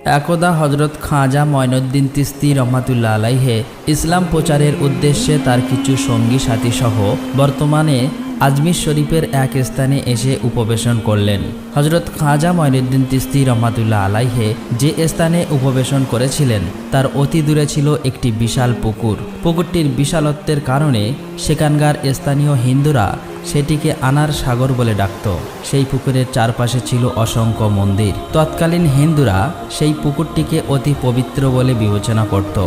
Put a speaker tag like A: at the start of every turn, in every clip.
A: একদা হজরত খাজা মঈনুদ্দিন চিশতি রহমাতুল্লাহ আলাইহে ইসলাম প্রচারের উদ্দেশ্যে তার কিছু সঙ্গী সাথী সহ বর্তমানে আজমির শরীফের এক স্থানে এসে উপবেশন করলেন। হজরত খাজা মঈনুদ্দিন চিশতি রহমাতুল্লাহ আলাইহে যে স্থানে উপবেশন করেছিলেন তার অতি দূরে ছিল একটি বিশাল পুকুর। পুকুরটির বিশালত্বের কারণে সেখানকার স্থানীয় হিন্দুরা সেটিকে আনার সাগর বলে ডাকত। সেই পুকুরের চারপাশে ছিল অসংখ্য মন্দির। তৎকালীন হিন্দুরা সেই পুকুরটিকে অতি পবিত্র বলে বিবেচনা করত।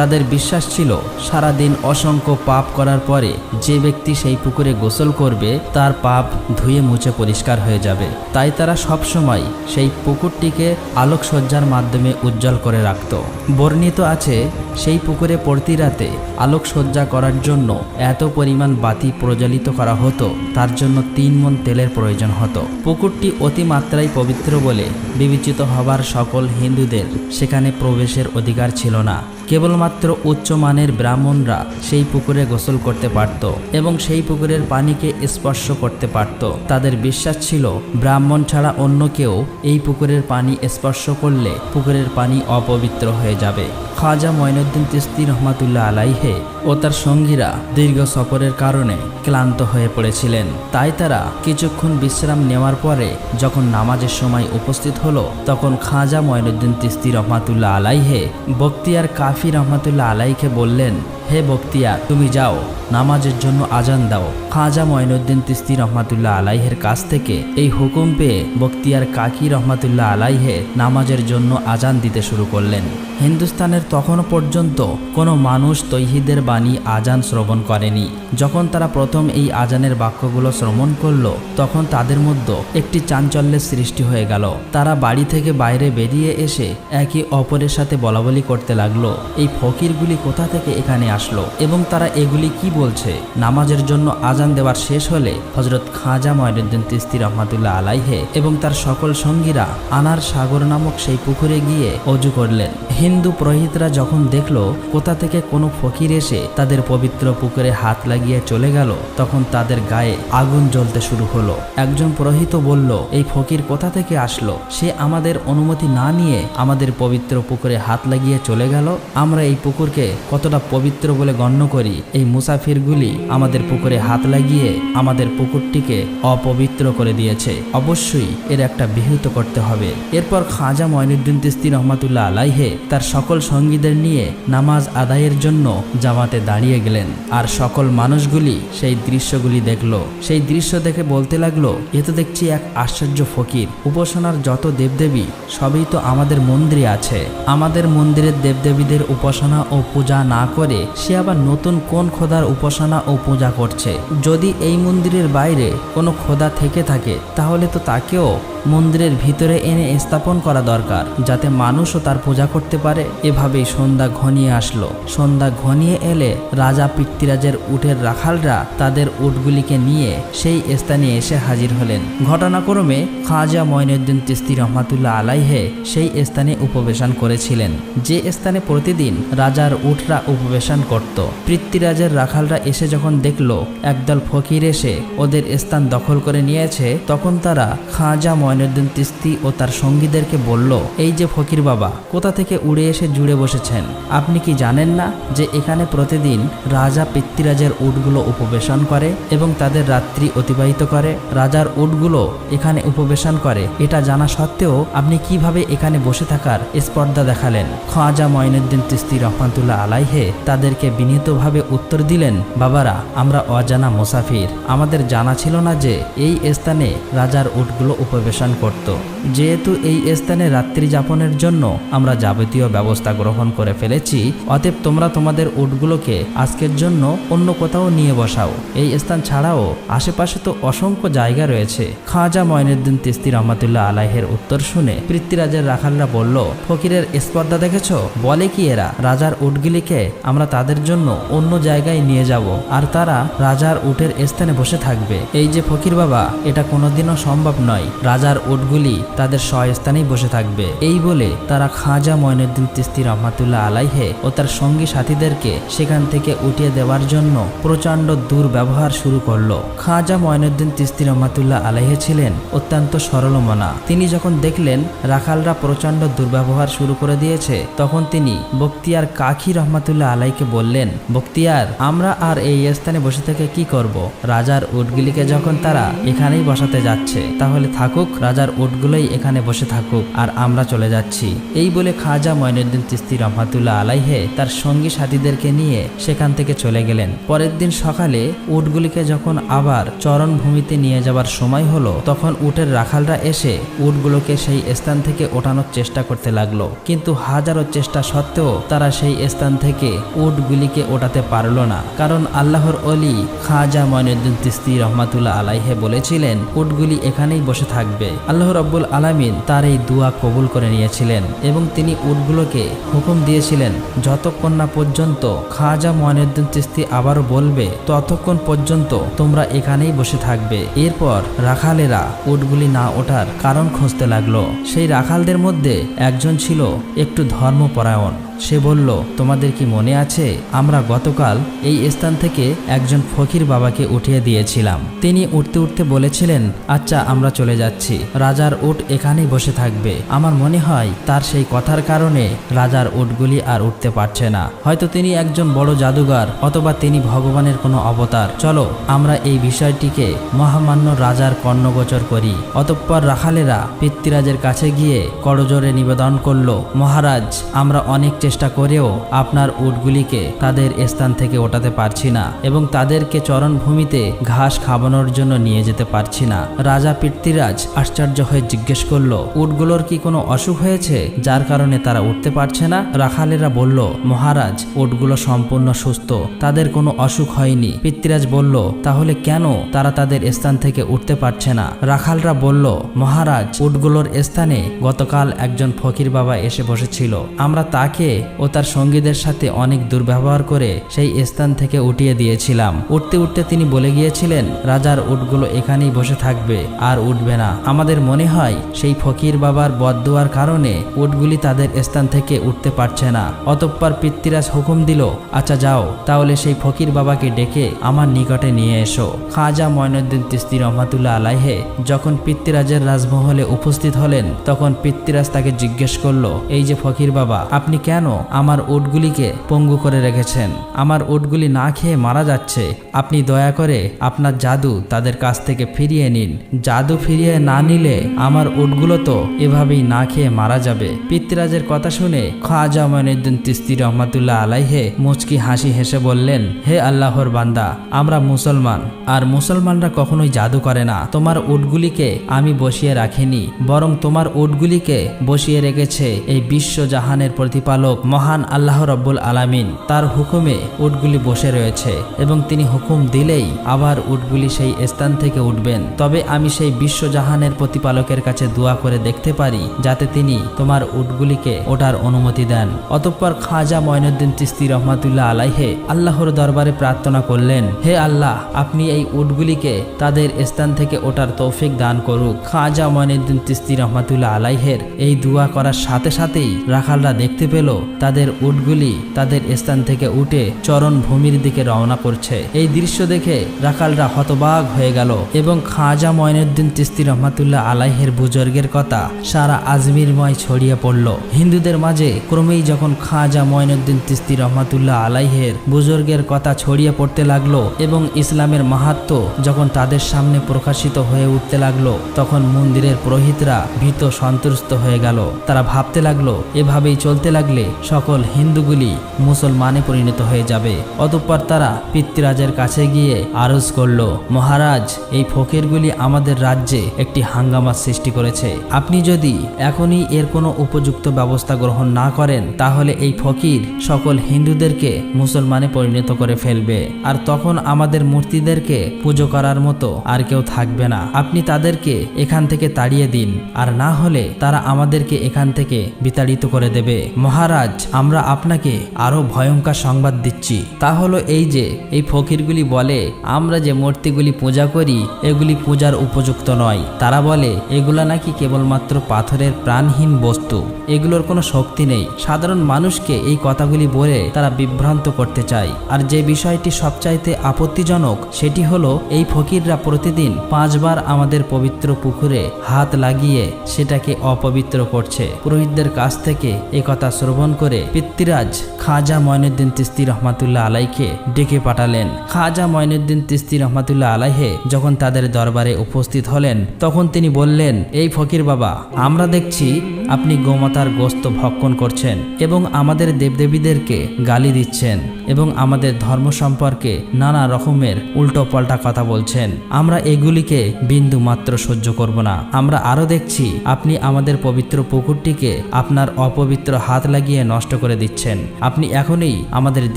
A: তাদের বিশ্বাস ছিল সারাদিন অসংখ্য পাপ করার পরে যে ব্যক্তি সেই পুকুরে গোসল করবে তার পাপ ধুয়ে মুছে পরিষ্কার হয়ে যাবে। তাই তারা সবসময় সেই পুকুরটিকে আলোকসজ্জার মাধ্যমে উজ্জ্বল করে রাখত। বর্ণিত আছে সেই পুকুরে প্রতি রাতে আলোকসজ্জা করার জন্য এত পরিমাণ বাতি প্রজ্বলিত করা হতো, তার জন্য 3 মণ তেলের প্রয়োজন হতো। পুকুরটি অতিমাত্রায় পবিত্র বলে বিবেচিত হবার সকল হিন্দুদের সেখানে প্রবেশের অধিকার ছিল না। কেবলমাত্র উচ্চমানের ব্রাহ্মণরা সেই পুকুরে গোসল করতে পারত এবং সেই পুকুরের পানিকে স্পর্শ করতে পারত। তাদের বিশ্বাস ছিল ব্রাহ্মণ ছাড়া অন্য কেউ এই পুকুরের পানি স্পর্শ করলে পুকুরের পানি অপবিত্র হয়ে যাবে। খাজা মঈনুদ্দিন চিশতি রহমাতুল্লাহ আলাইহে ও তার সঙ্গীরা দীর্ঘ সফরের কারণে ক্লান্ত হয়ে পড়েছিলেন। তাই তারা কিছুক্ষণ বিশ্রাম নেওয়ার পরে যখন নামাজের সময় উপস্থিত হলো, তখন খাজা মঈনুদ্দিন চিশতি রহমাতুল্লাহ আলাইহে বখতিয়ার কাফি রহমাতুল্লাহ আলাইকে বললেন, হে বখতিয়ার, তুমি যাও নামাজের জন্য আজান দাও। খাজা মঈনুদ্দিন চিশতি রহমাতুল্লাহ আলাইহের কাছ থেকে এই হুকুম পেয়ে বখতিয়ার কাকি রহমাতুল্লাহ আলাইহে নামাজের জন্য আজান দিতে শুরু করলেন। হিন্দুস্তানের তখনও পর্যন্ত কোনো মানুষ তৌহিদের বাণী আজান শ্রবণ করেনি। যখন তারা প্রথম এই আজানের বাক্যগুলো শ্রবণ করলো, তখন তাদের মধ্যে একটি চাঞ্চল্যের সৃষ্টি হয়ে গেল। তারা বাড়ি থেকে বাইরে বেরিয়ে এসে একে অপরের সাথে বলাবলি করতে লাগলো, এই ফকিরগুলি কোথা থেকে এখানে আসলো এবং তারা এগুলি কি বলছে। নামাজের জন্য আজান দেওয়ার শেষ হলে হজরত খাজা মঈনুদ্দিন চিশতি রহমাতুল্লাহ আলাইহে এবং তার সকল সঙ্গীরা আনার সাগর নামক সেই পুকুরে গিয়ে অজু করলেন। হিন্দু পুরোহিতরা যখন দেখলো কোথা থেকে কোনো ফকির এসে তাদের পবিত্র পুকুরে হাত লাগিয়ে চলে গেল, তখন তাদের গায়ে আগুন জ্বলতে শুরু হলো। একজন পুরোহিত বলল, এই ফকির কোথা থেকে আসলো? সে আমাদের অনুমতি না নিয়ে আমাদের পবিত্র পুকুরে হাত লাগিয়ে চলে গেল। আমরা এই পুকুরকে কতটা পবিত্র বলে গণ্য করি, এই মুসাফিরগুলি আমাদের পুকুরে হাত লাগিয়ে আমাদের পুকুরটিকে অপবিত্র করে দিয়েছে। অবশ্যই এর একটা বিহিত করতে হবে। এরপর খাজা মঈনুদ্দিন চিশতি রহমাতুল্লাহ আলাইহে তার সকল সঙ্গীদের নিয়ে নামাজ আদায়ের জন্য জামাতে দাঁড়িয়ে গেলেন। আর সকল মানুষগুলি সেই দৃশ্যগুলি দেখলো। সেই দৃশ্য দেখে বলতে লাগলো, এ তো দেখছি এক আশ্চর্য ফকির। উপাসনার যত দেবদেবী সবই তো আমাদের মন্দিরে আছে। আমাদের মন্দিরের দেবদেবীদের উপাসনা ও পূজা না করে সে আবার নতুন কোন খোদার উপাসনা ও পূজা করছে? যদি এই মন্দিরের বাইরে কোনো খোদা থেকে থাকে তাহলে তো তাকেও মন্দিরের ভিতরে এনে স্থাপন করা দরকার, যাতে মানুষও তার পূজা করতে পারে। এভাবেই সন্ধ্যা ঘনিয়ে আসলো। সন্ধ্যা ঘনিয়ে এলে রাজা পৃথ্বীরাজের উটের রাখালরা তাদের উটগুলিকে নিয়ে সেই স্থানে এসে হাজির হলেন। ঘটনাক্রমে খাজা মঈনুদ্দিন চিশতি রহমাতুল্লাহ আলাইহে সেই স্থানে উপবেশন করেছিলেন, যে স্থানে প্রতিদিন রাজার উটরা উপবেশন করত। পৃথ্বীরাজের রাখালরা এসে যখন দেখলো একদল ফকির এসে ওদের স্থান দখল করে নিয়েছে, তখন তারা খাজা মঈনুদ্দিন চিশতি ও তার সঙ্গীদেরকে বলল, এই যে ফকির বাবা, কোথা থেকে উড়ে এসে জুড়ে বসেছেন? আপনি কি জানেন না যে এখানে প্রতিদিন রাজা পৃথ্বীরাজের উটগুলো উপবেশন করে এবং তাদের রাত্রি অতিবাহিত করে? রাজার উটগুলো এখানে উপবেশন করে, এটা জানা সত্ত্বেও আপনি কিভাবে এখানে বসে থাকার স্পর্ধা দেখালেন? খাজা মঈনুদ্দিন চিশতি রহমাতুল্লাহ আলাইহে তাদেরকে বিনীতভাবে উত্তর দিলেন, বাবারা, আমরা অজানা মুসাফির। আমাদের জানা ছিল না যে এই স্থানে রাজার উটগুলো উপবেশন করত। যেহেতু এই স্থানে রাত্রি যাপনের জন্য আমরা যাবতীয় ব্যবস্থা গ্রহণ করে ফেলেছি, অতএব তোমরা তোমাদের উটগুলোকে আজকের জন্য অন্য কোথাও নিয়ে বসাও। এই স্থান ছাড়াও আশেপাশে তো অসংখ্য জায়গা রয়েছে। খাজা মঈনুদ্দিন চিশতি রহমাতুল্লাহ আলাইহের উত্তর শুনে পৃথ্বীরাজের রাখালরা বলল, ফকিরের স্পর্ধা দেখেছ? বলে কি এরা? রাজার উটগুলিকে আমরা তাদের জন্য অন্য জায়গায় নিয়ে যাব আর তারা রাজার উটের স্থানে বসে থাকবে। এই যে ফকির বাবা, এটা কোনোদিনও সম্ভব নয়। রাজার উটগুলি তাদের স্বস্থানেই বসে থাকবে। এই বলে তারা খাজা মঈনুদ্দিন চিশতি রহমাতুল্লাহ আলাইহে ও তার সঙ্গী সাথীদেরকে সেখান থেকে উঠিয়ে দেওয়ার জন্য প্রচণ্ড দুর্ব্যবহার শুরু করলো। খাজা মঈনুদ্দিন চিশতি রহমাতুল্লাহ আলাইহে ছিলেন অত্যন্ত সরল মনা। তিনি যখন দেখলেন রাখালরা প্রচণ্ড দুর্ব্যবহার শুরু করে দিয়েছে, তখন তিনি বখতিয়ার কাকি রহমাতুল্লাহ আলাইকে বললেন, বখতিয়ার, আমরা আর এই স্থানে বসে থেকে কি করব? রাজার উটগুলিকে যখন তারা এখানেই বসাতে যাচ্ছে, তাহলে থাকুক, রাজার উটগুলোই এখানে বসে থাকুক আর আমরা চলে যাচ্ছি। এই বলে খাজা মঈনুদ্দিন চিশতি রহমাতুল্লাহ আলাইহে তার সঙ্গী সাথীদেরকে নিয়ে সেখান থেকে চলে গেলেন। পরের দিন সকালে উটগুলিকে যখন আবার চরণভূমিতে নিয়ে যাবার সময় হলো, তখন উটের রাখালরা এসে উটগুলোকে সেই স্থান থেকে ওঠানোর চেষ্টা করতে লাগলো, কিন্তু হাজারো চেষ্টা সত্ত্বেও তারা সেই স্থান থেকে উটগুলিকে ওঠাতে পারল না। কারণ আল্লাহর ওলি খাজা মঈনুদ্দিন চিশতি রহমাতুল্লাহ আলাইহে বলেছিলেন উটগুলি এখানেই বসে থাকবে। আল্লাহ রাব্বুল আলামিন তার এই দোয়া কবুল করে নিয়েছিলেন এবং তিনি উটগুলোকে হুকুম দিয়েছিলেন যতক্ষণ না পর্যন্ত খাজা মঈনুদ্দিন চিশতি আবারও বলবে ততক্ষণ পর্যন্ত তোমরা এখানেই বসে থাকবে। এরপর রাখালেরা উটগুলি না ওঠার কারণ খুঁজতে লাগলো। সেই রাখালদের মধ্যে একজন ছিল একটু ধর্মপরায়ণ। সে বলল, তোমাদের কি মনে আছে আমরা গতকাল এই স্থান থেকে একজন ফকির বাবাকে উঠিয়ে দিয়েছিলাম? তিনি উঠতে উঠতে বলেছিলেন, আচ্ছা আমরা চলে যাচ্ছি, রাজার উট এখানেই বসে থাকবে। আমার মনে হয় তার সেই কথার কারণে রাজার উটগুলি আর উঠতে পারছে না। হয়তো তিনি একজন বড় জাদুঘর অথবা তিনি ভগবানের কোনো অবতার। চলো আমরা এই বিষয়টিকে মহামান্য রাজার কর্ণগোচর করি। অতঃপর রাখালেরা পিতৃরাজের কাছে গিয়ে করজোরে নিবেদন করল, মহারাজ, আমরা অনেক চেষ্টা করেও আপনার উটগুলিকে তাদের স্থান থেকে ওঠাতে পারছি না এবং তাদেরকে চরণভূমিতে ঘাস খাওয়ানোর জন্য নিয়ে যেতে পারছি না। রাজা পৃথ্বীরাজ আশ্চর্য হয়ে জিজ্ঞেস করল, উটগুলোর কি কোনো অসুখ হয়েছে যার কারণে তারা উঠতে পারছে না? রাখালেরা বলল, মহারাজ, উটগুলো সম্পূর্ণ সুস্থ, তাদের কোনো অসুখ হয়নি। পৃথ্বীরাজ বলল, তাহলে কেন তারা তাদের স্থান থেকে উঠতে পারছে না? রাখালরা বলল, মহারাজ, উটগুলোর স্থানে গতকাল একজন ফকির বাবা এসে বসেছিল। আমরা তাকে ও তার সঙ্গীদের সাথে অনেক দুর্ব্যবহার করে সেই স্থান থেকে উঠিয়ে দিয়েছিলাম। উঠতে উঠতে তিনি বলে গিয়েছিলেন রাজার উটগুলো এখানেই বসে থাকবে আর উঠবে না। আমাদের মনে হয় সেই ফকির বাবার বদদুয়ার কারণে উটগুলি তাদের স্থান থেকে উঠতে পারছে না। অতঃপর পৃথ্বীরাজ হুকুম দিল, আচ্ছা যাও, তাহলে সেই ফকির বাবাকে ডেকে আমার নিকটে নিয়ে এসো। খাজা মঈনুদ্দিন চিশতি রহমাতুল্লাহ আলাইহে যখন পৃথ্বীরাজের রাজমহলে উপস্থিত হলেন, তখন পৃথ্বীরাজ তাকে জিজ্ঞেস করলো, এই যে ফকির বাবা, আপনি কেন আমার উটগুলিকে পঙ্গু করে রেখেছেন? আমার উটগুলি না খেয়ে মারা যাচ্ছে। আপনি দয়া করে আপনার জাদু তাদের কাছ থেকে ফিরিয়ে নিন। জাদু ফিরিয়ে না নিলে আমার উটগুলো তো এভাবেই না খেয়ে মারা যাবে। পৃথ্বীরাজের কথা শুনে খাজা মঈনুদ্দিন চিশতি রহমাতুল্লাহ আলাইহে মুচকি হাসি হেসে বললেন, হে আল্লাহর বান্দা, আমরা মুসলমান, আর মুসলমানরা কখনোই জাদু করে না। তোমার উটগুলিকে আমি বসিয়ে রাখিনি, বরং তোমার উটগুলিকে বসিয়ে রেখেছে এই বিশ্বজাহানের প্রতিপালক মহান আল্লাহ রাব্বুল আলামিন। তার হুকুমে উটগুলি বসে রয়েছে এবং তিনি হুকুম দিলেই আবার উটগুলি সেই স্থান থেকে উঠবেন। তবে আমি সেই বিশ্বজাহানের প্রতিপালকের কাছে দোয়া করে দেখতে পারি যাতে তিনি তোমার উটগুলিকে ওঠার অনুমতি দেন। অতঃপর খাজা মঈনুদ্দিন চিশতি রহমাতুল্লাহ আলাইহে আল্লাহর দরবারে প্রার্থনা করলেন, হে আল্লাহ, আপনি এই উটগুলিকে তাদের স্থান থেকে ওঠার তৌফিক দান করুক। খাজা মঈনুদ্দিন চিশতি রহমাতুল্লাহ আলাইহের এই দোয়া করার সাথে সাথেই রাখালরা দেখতে পেল তাদের উটগুলি তাদের স্থান থেকে উঠে চরণভূমির দিকে রওনা করছে। এই দৃশ্য দেখে রাখালরা হতবাক হয়ে গেল এবং খাজা মঈনুদ্দিন চিশতি রহমাতুল্লাহ আলাইহের বুজুর্গের কথা সারা আজমিরময় ছড়িয়ে পড়ল। হিন্দুদের মাঝে ক্রমেই যখন খাজা মঈনুদ্দিন চিশতি রহমাতুল্লাহ আলাইহের বুজুর্গের কথা ছড়িয়ে পড়তে লাগলো এবং ইসলামের মাহাত্ম্য যখন তাদের সামনে প্রকাশিত হয়ে উঠতে লাগলো, তখন মন্দিরের পুরোহিতরা ভীত সন্ত্রস্ত হয়ে গেল। তারা ভাবতে লাগলো এভাবেই চলতে লাগলে সকল হিন্দুগুলি মুসলমানে পরিণত হয়ে যাবে। অতঃপর তারা পৃথ্বীরাজের কাছে গিয়ে আরজ করল, মহারাজ, এই ফকিরগুলি আমাদের রাজ্যে একটি হাঙ্গামা সৃষ্টি করেছে। আপনি যদি এখনই এর কোনো উপযুক্ত ব্যবস্থা গ্রহণ না করেন, তাহলে এই ফকির সকল হিন্দুদেরকে মুসলমানে পরিণত করে ফেলবে, আর তখন আমাদের মূর্তিদেরকে পুজো করার মতো আর কেউ থাকবে না। আপনি তাদেরকে এখান থেকে তাড়িয়ে দিন, আর না হলে তারা আমাদেরকে এখান থেকে বিতাড়িত করে দেবে। মহারাজ, মহারাজ, আমরা আপনাকে আরো ভয়ঙ্কর সংবাদ দিচ্ছি। তা হলো এই যে এই ফকিরগুলি বলে আমরা যে মূর্তিগুলি পূজা করি এগুলি পূজার উপযুক্ত নয়। তারা বলে এগুলা নাকি কেবলমাত্র পাথরের প্রাণহীন বস্তু, এগুলোর কোনো শক্তি নেই। সাধারণ মানুষকে এই কথাগুলি বলে তারা বিভ্রান্ত করতে চায়। আর যে বিষয়টি সবচাইতে আপত্তিজনক সেটি হলো এই ফকিররা প্রতিদিন 5 বার আমাদের পবিত্র পুকুরে হাত লাগিয়ে সেটাকে অপবিত্র করছে। পুরোহিতদের কাছ থেকে এই কথা শ্রবণ করে পিতৃরাজ খাজা মঈনুদ্দিন চিশতি রহমাতুল্লাহ আলাইকে ডেকে পাঠালেন। খাজা মঈনুদ্দিন চিশতি রহমাতুল্লাহ আলাইহে যখন তাদের দরবারে উপস্থিত হলেন তখন তিনি বললেন, এই ফকির বাবা, আমরা দেখছি আপনি গোমাতার গোস্ত ভক্ষণ করছেন এবং আমাদের দেবদেবীদেরকে গালি দিচ্ছেন এবং আমাদের ধর্ম সম্পর্কে নানা রকমের উল্টো পাল্টা কথা বলছেন। আমরা এগুলিকে বিন্দু মাত্র সহ্য করব না। আমরা আরো দেখছি আপনি আমাদের পবিত্র পুকুরটিকে আপনার অপবিত্র হাত লাগিয়ে নষ্ট করে দিচ্ছেন। আপনি এখনই আমাদের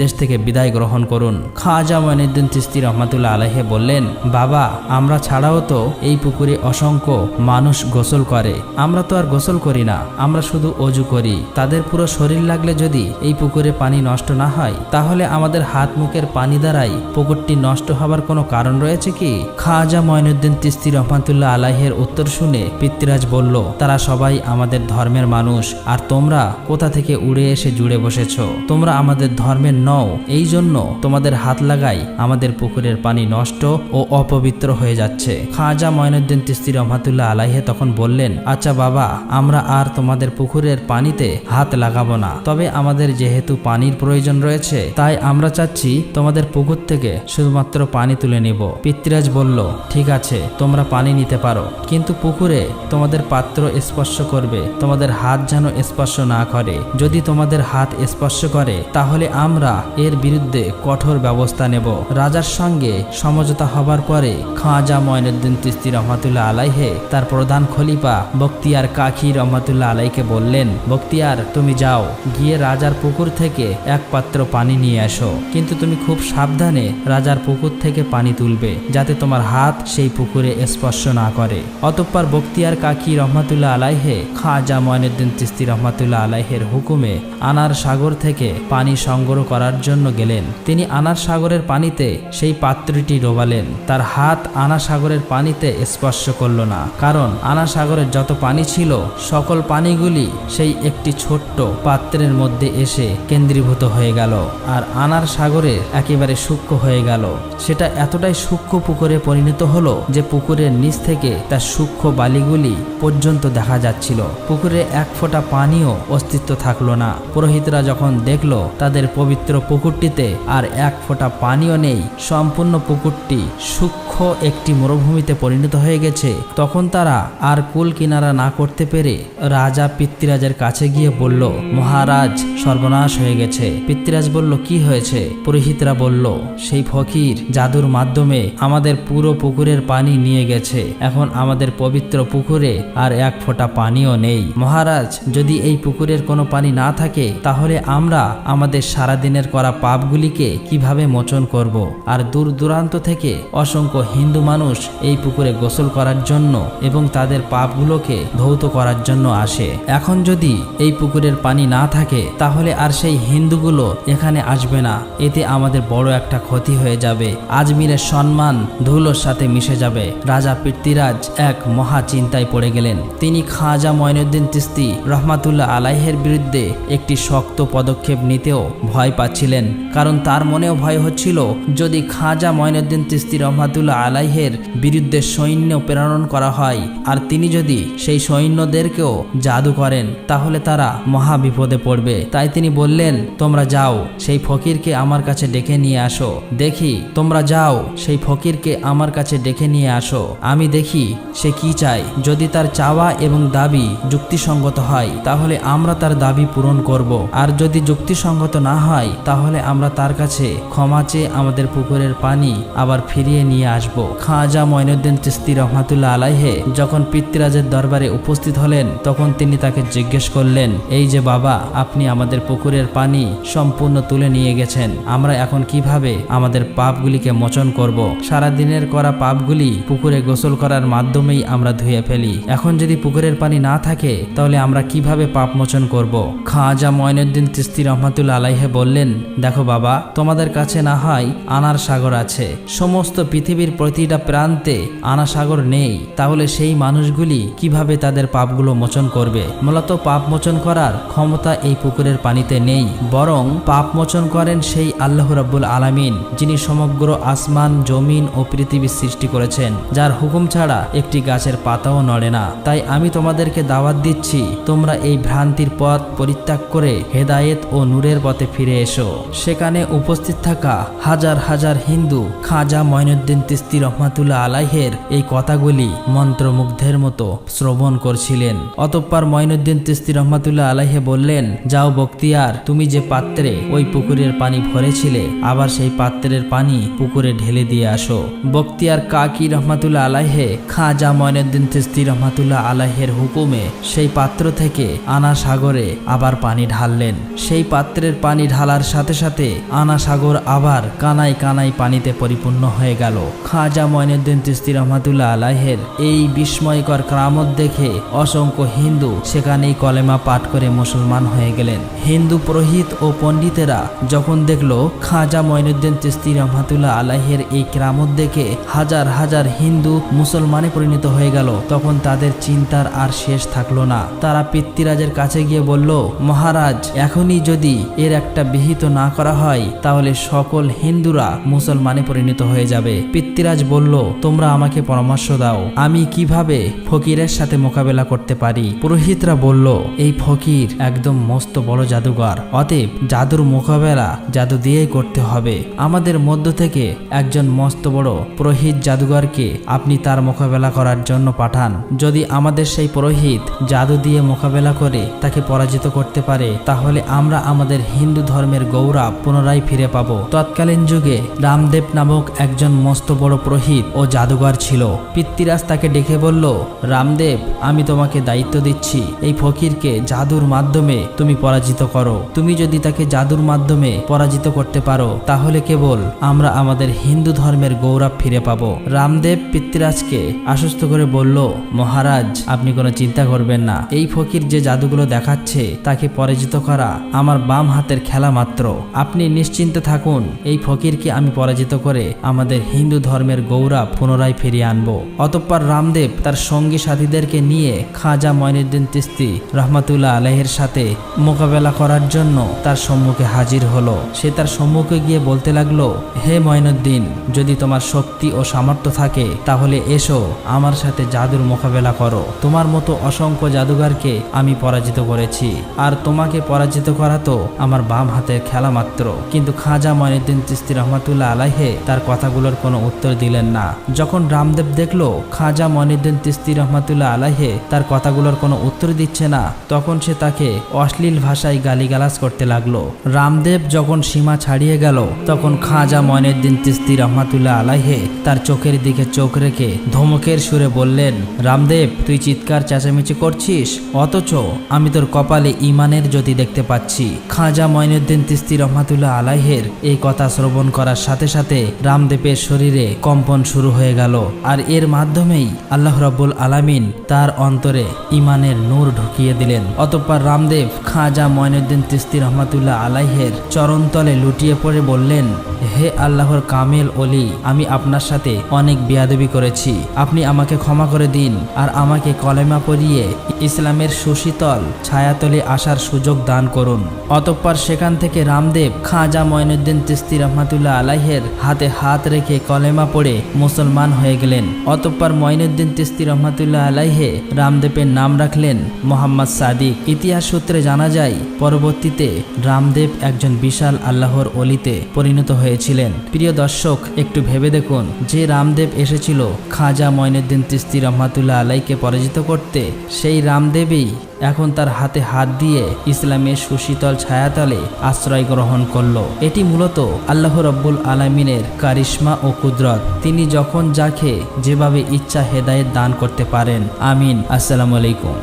A: দেশ থেকে বিদায় গ্রহণ করুন। খাজা মঈনুদ্দিন চিশতি রহমাতুল্লাহ আলাইহি বললেন, বাবা, আমরা ছাড়াও তো এই পুকুরে অসংখ্য মানুষ গোসল করে, আমরা তো আর গোসল করি না, আমরা শুধু অজু করি। তাদের পুরো শরীর লাগলে যদি এই পুকুরে পানি নষ্ট না হয় তাহলে আমাদের হাত মুখের পানি দ্বারাই পুকুরটি নষ্ট হবার কোনো কারণ রয়েছে কি? খাজা মঈনুদ্দিন চিশতি রহমাতুল্লাহ আলাইহির উত্তর শুনে পিতৃরাজ বলল, তারা সবাই আমাদের ধর্মের মানুষ, আর তোমরা কোথা থেকে উড়ে এসে জুড়ে বসেছো? তোমরা আমাদের ধর্মের নও, এই জন্য তোমাদের হাত লাগাই আমাদের পুকুরের পানি নষ্ট ও অপবিত্র হয়ে যাচ্ছে। খাজা মঈনুদ্দিন চিশতি রহমাতুল্লাহ আলাইহি তখন বললেন, আচ্ছা বাবা, আমরা আর তোমাদের পুকুরের পানিতে হাত লাগাবো না, তবে আমাদের যেহেতু পানির প্রয়োজন রয়েছে তাই আমরা চাচ্ছি তোমাদের পুকুর থেকে শুধুমাত্র পানি তুলে নিব। পিতৃরাজ বলল, ঠিক আছে, তোমরা পানি নিতে পারো, কিন্তু পুকুরে তোমাদের পাত্র স্পর্শ করবে, তোমাদের হাত যেন স্পর্শ না করে। যদি তোমাদের হাত স্পর্শ করে তাহলে আমরা এর বিরুদ্ধে কঠোর ব্যবস্থা নেব। রাজার সঙ্গে সমঝোতা হবার পরে খাজা মঈনুদ্দিন চিশতি রহমাতুল্লাহ আলাইহি তার প্রধান খলিফা বখতিয়ার কাকি রহমাতুল্লাহ আলাইকে বললেন, বখতিয়ার, তুমি যাও, গিয়ে রাজার পুকুর থেকে এক পাত্র পানি নিয়ে আসো, কিন্তু তুমি খুব সাবধানে রাজার পুকুর থেকে পানি তুলবে যাতে তোমার হাত সেই পুকুরে স্পর্শ না করে। অতঃপর বখতিয়ার কাকি রহমাতুল্লাহ আলাইহি খাজা মঈনুদ্দিন চিশতি রহমাতুল্লাহ আলাইহির হুকুমে আনার সাগর থেকে পানি সংগ্রহ করার জন্য গেলেন। তিনি আনার সাগরের পানিতে সেই পাত্রটি ডোবালেন। তার হাত আনা সাগরের পানিতে স্পর্শ করল না, কারণ আনা সাগরের যত পানি ছিল সকল পানিগুলি সেই একটি ছোট্ট পাত্রের মধ্যে এসে কেন্দ্রীভূত হয়ে গেল আর আনার সাগরে একেবারে সূক্ষ্ম হয়ে গেল। সেটা এতটাই সূক্ষ্ম পুকুরে পরিণত হলো যে পুকুরের নিচ থেকে তার সূক্ষ্ম বালিগুলি পর্যন্ত দেখা যাচ্ছিল। পুকুরে এক ফোঁটা পানিও অস্তিত্ব থাকলো না। পুরোহিতরা যখন দেখলো তাদের পবিত্র পুকুরটিতে আর এক ফোঁটা পানিও নেই, সম্পূর্ণ পুকুরটি সূক্ষ্ম একটি মরুভূমিতে পরিণত হয়ে গেছে, তখন তারা আর কুল কিনারা না করতে পেরে রাজা পিতৃরাজের কাছে গিয়ে বলল, মহারাজ, সর্বনাশ হয়ে গেছে। পিতৃরাজ বলল, কি হয়েছে? পুরোহিতরা বলল, সেই ফকির জাদুর মাধ্যমে আমাদের পুরো পুকুরের পানি নিয়ে গেছে, এখন আমাদের পবিত্র পুকুরে আর এক ফোঁটা পানিও নেই। মহারাজ, যদি এই পুকুরের কোনো পানি না থাকে তাহলে আমরা আমাদের সারাদিনের করা পাপগুলিকে কিভাবে মোচন করব? আর দূর দূরান্ত থেকে অসংখ্য হিন্দু মানুষ এই পুকুরে গোসল করার জন্য এবং তাদের পাপগুলোকে ধৌত করার জন্য আসে। এখন যদি এই পুকুরের পানি না থাকে তাহলে আর সেই হিন্দুগুলো এখানে আসবে না, এতে আমাদের বড় একটা ক্ষতি হয়ে যাবে। আজমিরের সম্মান ধুলোর সাথে মিশে যাবে। রাজা পিতৃরাজ এক মহা চিন্তায় পড়ে গেলেন। তিনি খাজা মঈনুদ্দিন চিশতি রহমাতুল্লাহ আলাইহির বিরুদ্ধে একটি শক্ত পদক্ষেপ নিতেও ভয় পাচ্ছিলেন, কারণ তার মনেও ভয় হচ্ছিল যদি খাজা মঈনুদ্দিন চিশতি রহমাতুল্লাহ আলাইহির বিরুদ্ধে সৈন্য প্রেরণ করা হয় আর তিনি যদি সেই সৈন্যদেরকেও জাদু করেন তাহলে তারা মহা বিপদে পড়বে। তাই তিনি বললেন, তোমরা যাও, সেই ফকিরকে আমার কাছে ডেকে নিয়ে আসো। দেখি, তোমরা যাও, সেই ফকিরকে আমার কাছে ডেকে নিয়ে আসো, আমি দেখি সে কি চায়। যদি তার চাওয়া এবং দাবি যুক্তিসঙ্গত হয় তাহলে আমরা তার দাবি পূরণ করব, আর যদি যুক্তিসঙ্গত না হয় তাহলে আমরা তার কাছে ক্ষমা চেয়ে আমাদের পুকুরের পানি আবার ফিরিয়ে নিয়ে আসব। খাজা মঈনুদ্দিন চিশতি রহমাতুল্লাহ আলাইহি যখন পিতৃরাজের দরবারে উপস্থিত হলেন তখন তিনি তাকে জিজ্ঞেস করলেন, এই যে বাবা, আপনি আমাদের পুকুরের পানি সম্পূর্ণ তুলে নিয়ে গেছেন, আমরা এখন কিভাবে আমাদের পাপগুলিকে মোচন করব? সারা দিনের করা পাপগুলি পুকুরে গোসল করার মাধ্যমেই আমরা ধুয়ে ফেলি, এখন যদি পুকুরের পানি না থাকে তাহলে আমরা কিভাবে পাপ মোচন করব? খাজা মঈনুদ্দিন চিশতি রহমাতুল্লাহ আলাইহি বললেন, দেখো বাবা, তোমাদের কাছে না হয় আনার সাগর আছে, সমস্ত পৃথিবীর প্রতিটা প্রান্তে আনা সাগর নেই, তাহলে সেই মানুষগুলি কিভাবে তাদের পাপগুলো মোচন করবে? মূলত পাপ মোচন করার ক্ষমতা এই পুকুরের পানিতে নেই, বরং পাপ মোচন করেন সেই আল্লাহ রাব্বুল আলামিন, যিনি সমগ্র আসমান, জমিন ও পৃথিবী সৃষ্টি করেছেন, যার হুকুম ছাড়া একটি গাছের পাতাও নড়ে না। তাই আমি তোমাদেরকে দাওয়াত দিচ্ছি, তোমরা এই ভ্রান্তির পথ পরিত্যাগ করে হেদায়েত ও নূরের পথে ফিরে এসো। সেখানে উপস্থিত থাকা হাজার হাজার হিন্দু খাজা মঈনুদ্দিন চিশতি রহমাতুল্লাহ আলাইহির এই কথাগুলি মন্ত্রমুগ্ধের মতো শ্রবণ করছিলেন। অতঃপর মঈনুদ্দিন চিশতি রহমাতুল্লাহ আলাইহি বললেন, যাও বখতিয়ার, তুমি যে পাত্রে ওই পুকুরের পানি ভরেছিলে, আবার সেই পাত্রের পানি পুকুরে ঢেলে দিয়ে আসো। বখতিয়ার কাকি রহমাতুল্লাহ আলাইহি খাজা মঈনুদ্দিন চিশতি রহমাতুল্লাহ আলাইহির হুকুমে সেই পাত্র থেকে আনা সাগরে আবার পানি ঢাললেন। সেই পাত্রের পানি ঢালার সাথে সাথে আনা সাগর আবার কানায় কানায় পানিতে পরিপূর্ণ হয়ে গেল। খাজা মঈনুদ্দিন চিশতি রহমাতুল্লাহ আলাইহির এই বিস্ময়কর কারামত দেখে অসংখ্য হিন্দু সেখানেই কলেমা পাঠ করে মুসলমান হয়ে গেলেন। হিন্দু পুরোহিত ও পণ্ডিতেরা যখন দেখল খাজা মঈনুদ্দিন চিশতি রহমাতুল্লাহ আলাইহির এই কারামত দেখে হাজার হাজার হিন্দু মুসলমানে পরিণত হয়ে গেল, তখন তাদের চিন্তার আর শেষ থাকলো না। তারা পৃথ্বীরাজের কাছে গিয়ে বলল, মহারাজ, এখনই যদি এর একটা বিহিত না করা হয়, তাহলে সকল হিন্দুরা মুসলমানে পরিণত হয়ে যাবে। পৃথ্বীরাজ বলল, তোমরা আমাকে পরামর্শ দাও, আমি কিভাবে ফকিরের সাথে মোকাবেলা করতে পারি? পুরোহিতরা বলল, এই ফকির একদম মস্ত বড় জাদুঘর, অতএব জাদুর মোকাবেলা জাদু দিয়েই করতে হবে। আমাদের মধ্য থেকে একজন মস্ত বড় পুরোহিত জাদুঘরকে আপনি তার মোকাবেলা করার জন্য পাঠান। যদি আমাদের সেই পুরোহিত জাদু দিয়ে মোকাবেলা করে তাকে পরাজিত করতে পারে, তাহলে আমরা আমাদের হিন্দু ধর্মের গৌরব পুনরায় ফিরে পাবো। তৎকালীন যুগে রামদেব নামক একজন মস্ত বড় পুরোহিত ও জাদুঘর ছিল। পৃথ্বীরাজ তাকে ডেকে বলল, রামদেব, আমি তোমাকে দায়িত্ব দিচ্ছি, এই ফকিরকে জাদুর মাধ্যমে তুমি পরাজিত করো। তুমি যদি তাকে জাদুর মাধ্যমে পরাজিত করতে পারো, তাহলে কেবল আমরা আমাদের হিন্দু ধর্মের গৌরব ফিরে পাবো। রামদেব পৃথ্বীরাজকে আশ্বস্ত করে বলল, মহারাজ, আপনি কোনো চিন্তা করবেন না, এই ফকির যে জাদুগুলো দেখাচ্ছে তাকে পরাজিত করা আমার বাম হাতের খেলা মাত্র। আপনি নিশ্চিন্তে থাকুন, এই ফকিরকে আমি পরাজিত করে আমাদের হিন্দু ধর্মের গৌরব পুনরায় ফিরিয়ে আনবো। অতঃপর রামদেব তার সঙ্গী সাথীদেরকে নিয়ে খাজা মঈনুদ্দিন চিশতি রহমাতুল্লাহ আলাইহির সাথে মোকাবেলা করার জন্য তার সম্মুখে হাজির হলো। সে তার সম্মুখে গিয়ে বলতে লাগলো, হে মঈনুদ্দিন, যদি তোমার শক্তি ও সামর্থ্য থাকে তাহলে এসো, আমার সাথে জাদুর মোকাবেলা করো। তোমার মতো অসংখ্য জাদুঘরকে আমি পরাজিত করেছি, আর তোমাকে পরাজিত করা তো আমার বাম হাতের খেলা মাত্র। কিন্তু খাজা মঈনুদ্দিন চিশতি রহমাতুল্লাহ আলাইহি তার কথাগুলোর কোনো উত্তর দিলেন না। যখন রামদেব দেখলো খাজা মঈনুদ্দিন চিশতি রহমাতুল্লাহ আলাইহি তার কথাগুলোর কোনো উত্তর দিচ্ছে না, তখন সে তাকে অশ্লীল ভাষায় গালিগালাজ করতে লাগলো। রামদেব যখন সীমা ছাড়িয়ে গেল, তখন খাজা মঈনুদ্দিন চিশতি রহমাতুল্লাহ আলাইহি তার চোখের দিকে চোখ রেখে ধমকের সুরে বললেন, রামদেব, তুই চিৎকার চেঁচামেচি করছিস, অথচ আমি তোর কপালে ঈমানের জ্যোতি দেখতে পাচ্ছি। খাজা মঈনুদ্দিন চিশতি রহমাতুল্লাহ আলাইহির এই কথা শ্রবণ করার সাথে সাথে রামদেবের শরীরে কম্পন শুরু হয়ে গেল, আর এর মাধ্যমেই আল্লাহ রাব্বুল আলামিন তার অন্তরে ঈমানের নূর ঢুকিয়ে দিলেন। অতঃপর রামদেব খাজা মঈনুদ্দিন চিশতি রহমাতুল্লাহ আলাইহির চরণতলে লুটিয়ে পড়ে বললেন, হে আল্লাহর কামেল ওলি, আমি আপনার সাথে অনেক বেয়াদবি করেছি, আপনি আমাকে ক্ষমা করে দিন, আর আমাকে কলেমা পড়িয়ে ইসলামের সুশীতল ছায়াতলে আসার সুযোগ দান করুন। অতঃপর সেখান থেকে রামদেব খাজা মঈনুদ্দিন চিশতি রহমাতুল্লাহ আলাইহির হাতে হাত রেখে কলেমা পড়ে মুসলমান হয়ে গেলেন। অতঃপর মঈনুদ্দিন চিশতি রহমাতুল্লাহ আলাইহি রামদেবের নাম রাখলেন মোহাম্মদ সাদিক। ইতিহাস সূত্রে জানা যায়, পরবর্তীতে রামদেব একজন বিশাল আল্লাহর অলিতে পরিণত হয়েছিলেন। প্রিয় দর্শক, একটু ভেবে দেখুন, যে রামদেব এসেছিল খাজা মঈনুদ্দিন চিশতি রহমাতুল্লাহ আলাইহিকে পরাজিত করতে, সেই রামদেবই এখন তার হাতে হাত দিয়ে ইসলামের সুশীতল ছায়াতলে আশ্রয় গ্রহণ করলো। এটি মূলত আল্লাহ রাব্বুল আলামিনের কারিশমা ও কুদরত। তিনি যখন যাকে যেভাবে ইচ্ছা হেদায়েত দান করতে পারেন। আমিন। আসসালামু আলাইকুম।